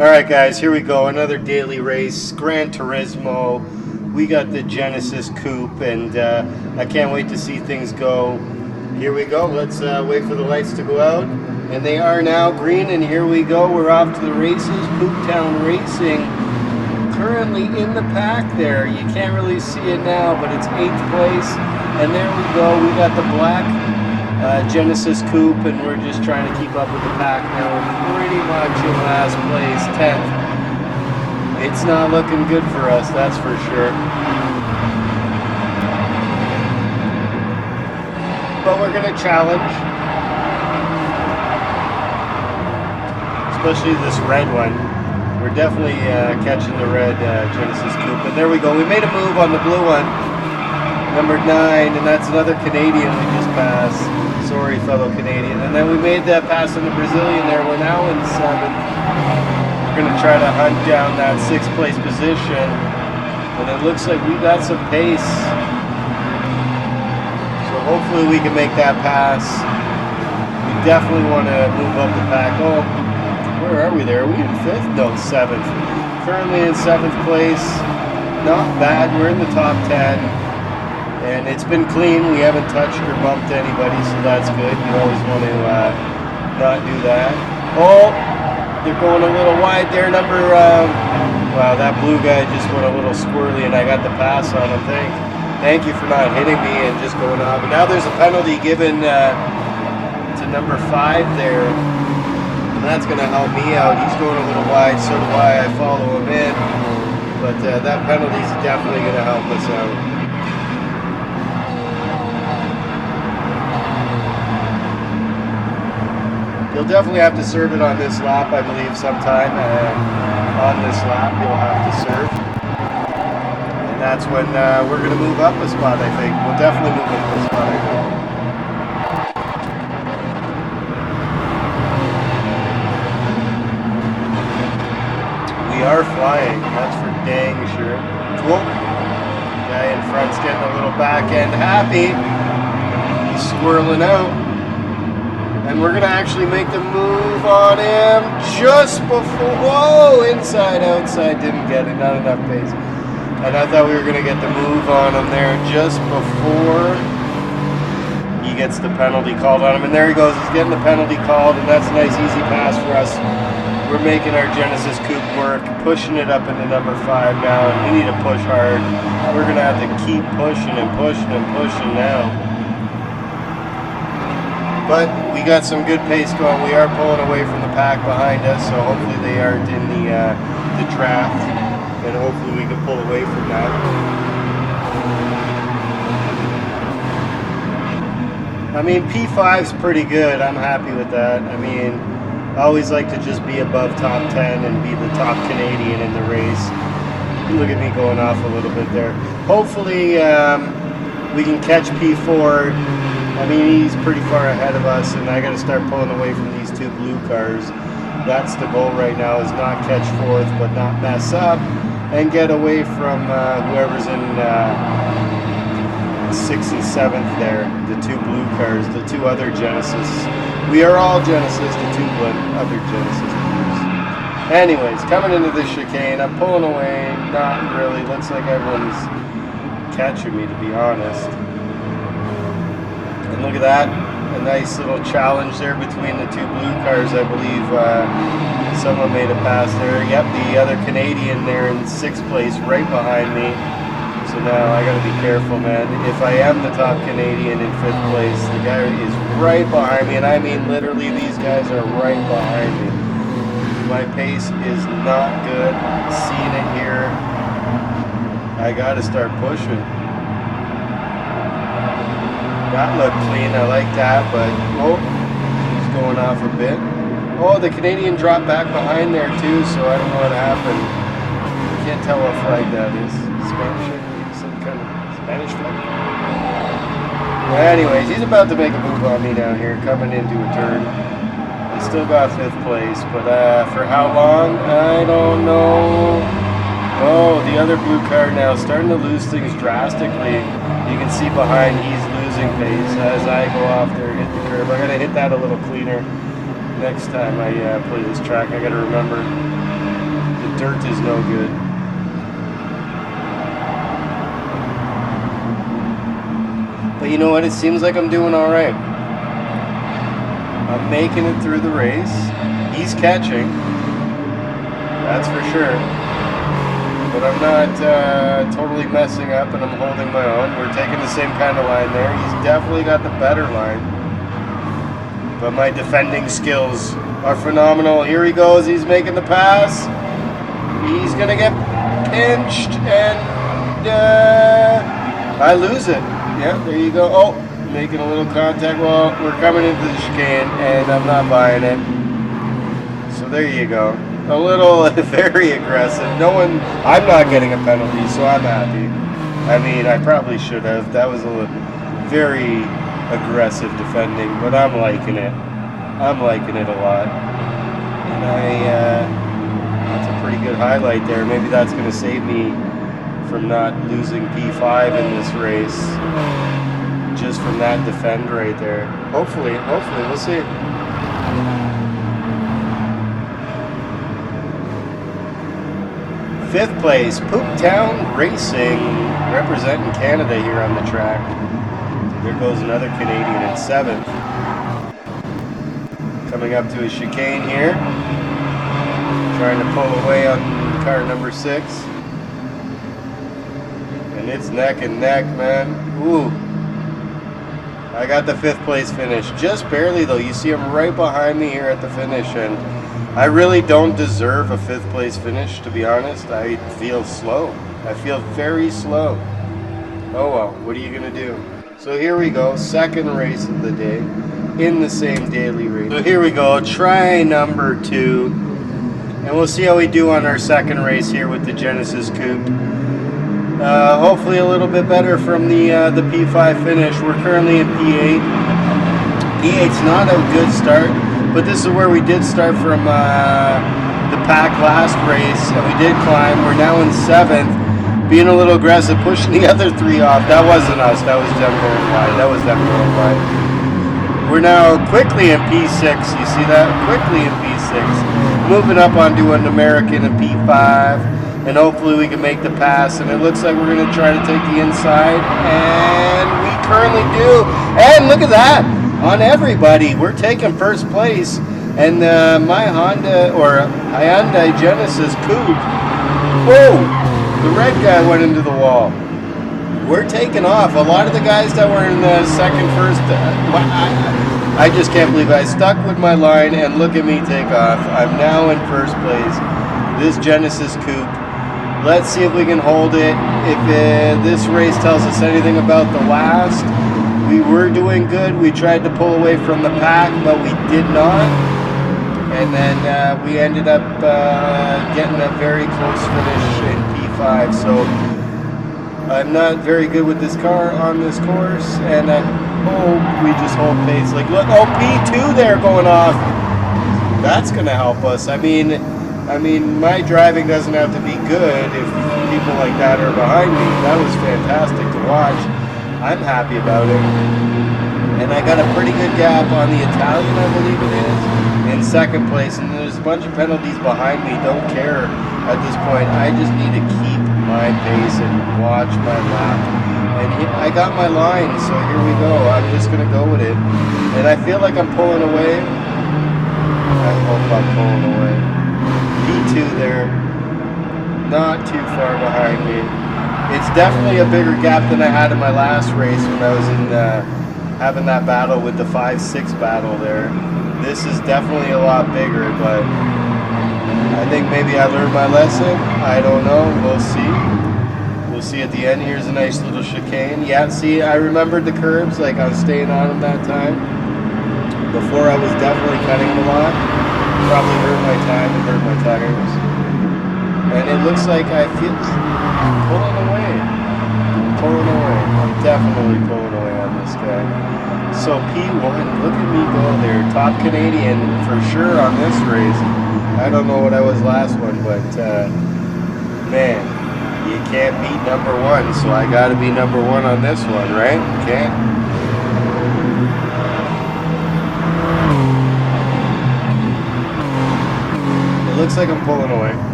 Alright guys, here we go, another daily race, Gran Turismo. We got the Genesis Coupe and I can't wait to see things go. Here we go, let's wait for the lights to go out. And they are now green, and here we go, we're off to the races. Coupe Town Racing, currently in the pack there. You can't really see it now, but it's 8th place. And there we go, we got the black Genesis Coupe, and we're just trying to keep up with the pack now. We're pretty much in last place, 10th. It's not looking good for us, that's for sure. But we're going to challenge. Especially this red one. We're definitely catching the red Genesis Coupe. And there we go, we made a move on the blue one. Number 9, and that's another Canadian we just passed. Sorry, fellow Canadian. And then we made that pass on the Brazilian there. We're now in 7th. We're going to try to hunt down that 6th place position. And it looks like we got some pace. So hopefully we can make that pass. We definitely want to move up the pack. Oh, where are we there? Are we in 5th? No, 7th. Currently in 7th place. Not bad. We're in the top 10. And it's been clean. We haven't touched or bumped anybody, so that's good. You always want to not do that. Oh, they're going a little wide there. Wow, that blue guy just went a little squirrely, and I got the pass on him. Thank you for not hitting me and just going off. But now there's a penalty given to number 5 there, and that's going to help me out. He's going a little wide, so do I. I follow him in, but that penalty is definitely going to help us out. You'll definitely have to serve it on this lap, I believe, sometime. And on this lap, you'll have to serve. And that's when we're going to move up a spot, I think. We'll definitely move up a spot, I think. We are flying, that's for dang sure. Cool. Guy in front's getting a little back end happy. He's swirling out. And we're going to actually make the move on him just before, whoa, inside, outside, didn't get it, not enough pace. And I thought we were going to get the move on him there just before he gets the penalty called on him. And there he goes, he's getting the penalty called, and that's a nice easy pass for us. We're making our Genesis Coupe work, pushing it up into number 5 now, and we need to push hard. We're going to have to keep pushing and pushing and pushing now. But we got some good pace going. We are pulling away from the pack behind us, so hopefully they aren't in the draft, and hopefully we can pull away from that. I mean, P5's pretty good. I'm happy with that. I mean, I always like to just be above top 10 and be the top Canadian in the race. Look at me going off a little bit there. Hopefully we can catch P4. I mean, he's pretty far ahead of us, and I got to start pulling away from these 2 blue cars. That's the goal right now, is not catch 4th, but not mess up, and get away from whoever's in 6th and 7th there, the 2 blue cars, the 2 other Genesis. We are all Genesis, the 2 other Genesis blues. Anyways, coming into this chicane, I'm pulling away, not really. Looks like everyone's catching me, to be honest. And look at that, a nice little challenge there between the 2 blue cars. I believe someone made a pass there. Yep, the other Canadian there in 6th place, right behind me. So now I gotta be careful, man. If I am the top Canadian in 5th place, the guy is right behind me, and I mean literally these guys are right behind me. My pace is not good. Seeing it here, I gotta start pushing. That looked clean, I like that, but oh, he's going off a bit. Oh, the Canadian dropped back behind there too, so I don't know what happened. Can't tell what flag that is. Spanish, some kind of Spanish flag? Well, anyways, he's about to make a move on me down here, coming into a turn. I still got 5th place, but for how long? I don't know. Oh, the other blue car now starting to lose things drastically. You can see behind, he's losing pace as I go off there, hit the curb. I gotta hit that a little cleaner next time I play this track. I gotta remember. The dirt is no good. But you know what? It seems like I'm doing all right. I'm making it through the race. He's catching. That's for sure. But I'm not totally messing up, and I'm holding my own. We're taking the same kind of line there. He's definitely got the better line. But my defending skills are phenomenal. Here he goes. He's making the pass. He's going to get pinched, and I lose it. Yeah, there you go. Oh, making a little contact. Well, we're coming into the chicane, and I'm not buying it. So there you go. A little very aggressive. I'm not getting a penalty, so I'm happy. I mean, I probably should have. That was a very aggressive defending, but I'm liking it. I'm liking it a lot. And that's a pretty good highlight there. Maybe that's going to save me from not losing P5 in this race. Just from that defend right there. Hopefully, we'll see. Fifth place, Pooptown Racing, representing Canada here on the track. There goes another Canadian in seventh. Coming up to a chicane here. Trying to pull away on car number 6. And it's neck and neck, man. Ooh. I got the 5th place finish. Just barely, though. You see him right behind me here at the finish, and I really don't deserve a 5th place finish, to be honest. I feel slow. I feel very slow. Oh well, what are you going to do? So here we go, second race of the day in the same daily race. So here we go, try number 2. And we'll see how we do on our second race here with the Genesis Coupe. Hopefully a little bit better from the P5 finish. We're currently in P8. P8's not a good start. But this is where we did start from the pack last race, and we did climb. We're now in 7th, being a little aggressive, pushing the other 3 off. That wasn't us. That was them going wide. That was them going wide. We're now quickly in P6. You see that? Quickly in P6. Moving up onto an American in P5, and hopefully we can make the pass. And it looks like we're going to try to take the inside, and we currently do. And look at that! On everybody, we're taking first place, and my Hyundai Genesis Coupe, whoa, the red guy went into the wall. We're taking off. A lot of the guys that were in the second, first, I just can't believe I stuck with my line, and look at me take off. I'm now in first place. This Genesis Coupe. Let's see if we can hold it. If this race tells us anything about the last, we were doing good. We tried to pull away from the pack, but we did not. And then we ended up getting a very close finish in P5. So I'm not very good with this car on this course, and I hope we just hold pace. Like, look, oh, P2 there going off. That's going to help us. I mean, my driving doesn't have to be good if people like that are behind me. That was fantastic to watch. I'm happy about it. And I got a pretty good gap on the Italian, I believe it is, in second place. And there's a bunch of penalties behind me. Don't care at this point. I just need to keep my pace and watch my lap. And I got my line, so here we go. I'm just going to go with it. And I feel like I'm pulling away. I hope I'm pulling away. P2 there. Not too far behind me. It's definitely a bigger gap than I had in my last race when I was in having that battle with the 5-6 battle there. This is definitely a lot bigger, but I think maybe I learned my lesson. I don't know. We'll see. We'll see at the end. Here's a nice little chicane. Yeah, see, I remembered the curbs. Like, I was staying on them that time. Before, I was definitely cutting them a lot. Probably hurt my time and hurt my tires. And it looks like I feel pulling away. I'm definitely pulling away on this guy. So P1, look at me go there. Top Canadian for sure on this race. I don't know what I was last one, but man, you can't beat number 1. So I got to be number 1 on this one, right? Can't. It looks like I'm pulling away.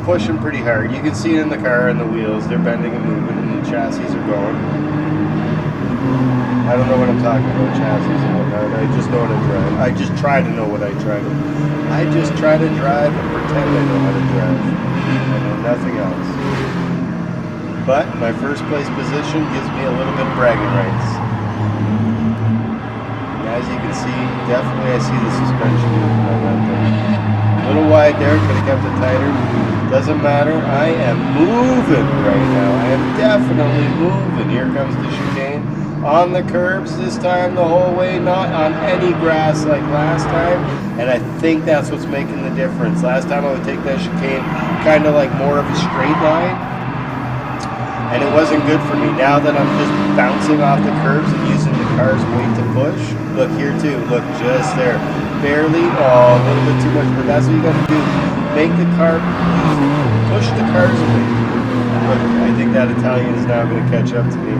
pushing pretty hard. You can see it in the car and the wheels. They're bending and moving and the chassis are going. I don't know what I'm talking about, chassis and whatnot. I just know what I drive. I just try to know what I try to. I just try to drive and pretend I know how to drive. I know nothing else. But my first place position gives me a little bit of bragging rights. And as you can see, definitely I see the suspension moving on that thing. A little wide there, could have kept it tighter. Doesn't matter. I am moving right now. I am definitely moving. Here comes the chicane. On the curbs this time the whole way, not on any grass like last time. And I think that's what's making the difference. Last time I would take that chicane kind of like more of a straight line. And it wasn't good for me. Now that I'm just bouncing off the curbs and using the car's weight to push. Look here too. Look, just there. Barely. Oh, a little bit too much. But that's what you got to do. Make the car, push the car's weight. Look, I think that Italian is now going to catch up to me.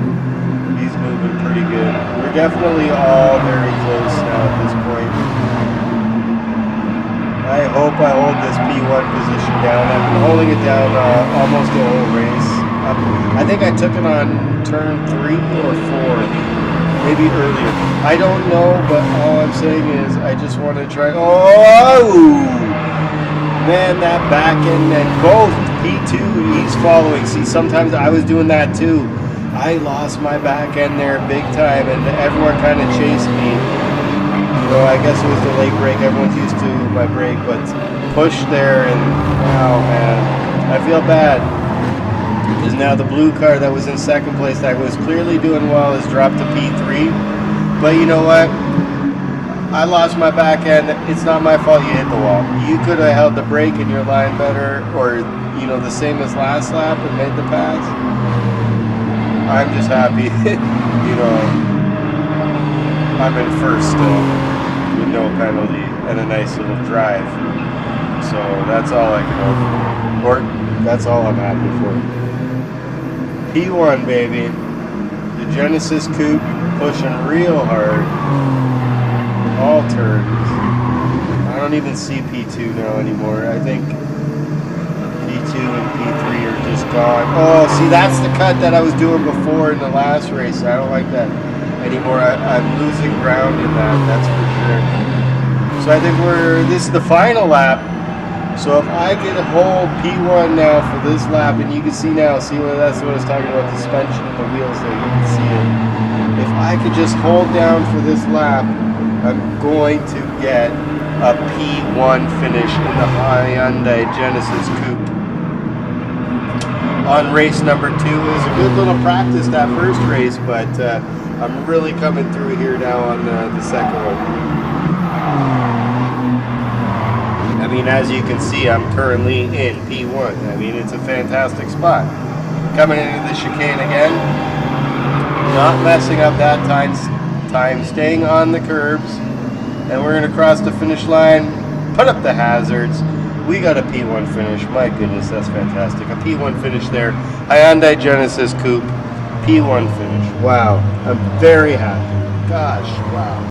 He's moving pretty good. We're definitely all very close now at this point. I hope I hold this P1 position down. I've been holding it down almost the whole race. I think I took it on turn 3 or 4, maybe earlier. I don't know, but all I'm saying is I just want to try. Oh, man, that back end and both P2, he's following. See, sometimes I was doing that too. I lost my back end there big time, and everyone kind of chased me. So I guess it was the late brake. Everyone's used to my brake, but push there, and wow, man, I feel bad. Because now the blue car that was in second place that was clearly doing well has dropped to P3. But you know what? I lost my back end. It's not my fault you hit the wall. You could have held the brake in your line better, or you know, the same as last lap and made the pass. I'm just happy, you know, I'm in first still with no penalty and a nice little drive. So that's all I can hope for. Or that's all I'm happy for. P1, baby. The Genesis Coupe pushing real hard. All turns. I don't even see P2 now anymore. I think P2 and P3 are just gone. Oh, see, that's the cut that I was doing before in the last race. I don't like that anymore. I'm losing ground in that, that's for sure. So I think this is the final lap. So if I get a hold P1 now for this lap, and you can see now, that's what I was talking about, the suspension and the wheels there, you can see it. If I could just hold down for this lap, I'm going to get a P1 finish in the Hyundai Genesis Coupe. On race number 2, it was a good little practice that first race, but I'm really coming through here now on the second one. I mean, as you can see, I'm currently in P1. I mean, it's a fantastic spot. Coming into the chicane again, not messing up that time, staying on the curbs, and we're going to cross the finish line, put up the hazards. We got a P1 finish. My goodness, that's fantastic. A P1 finish there. Hyundai Genesis Coupe, P1 finish. Wow, I'm very happy. Gosh, wow.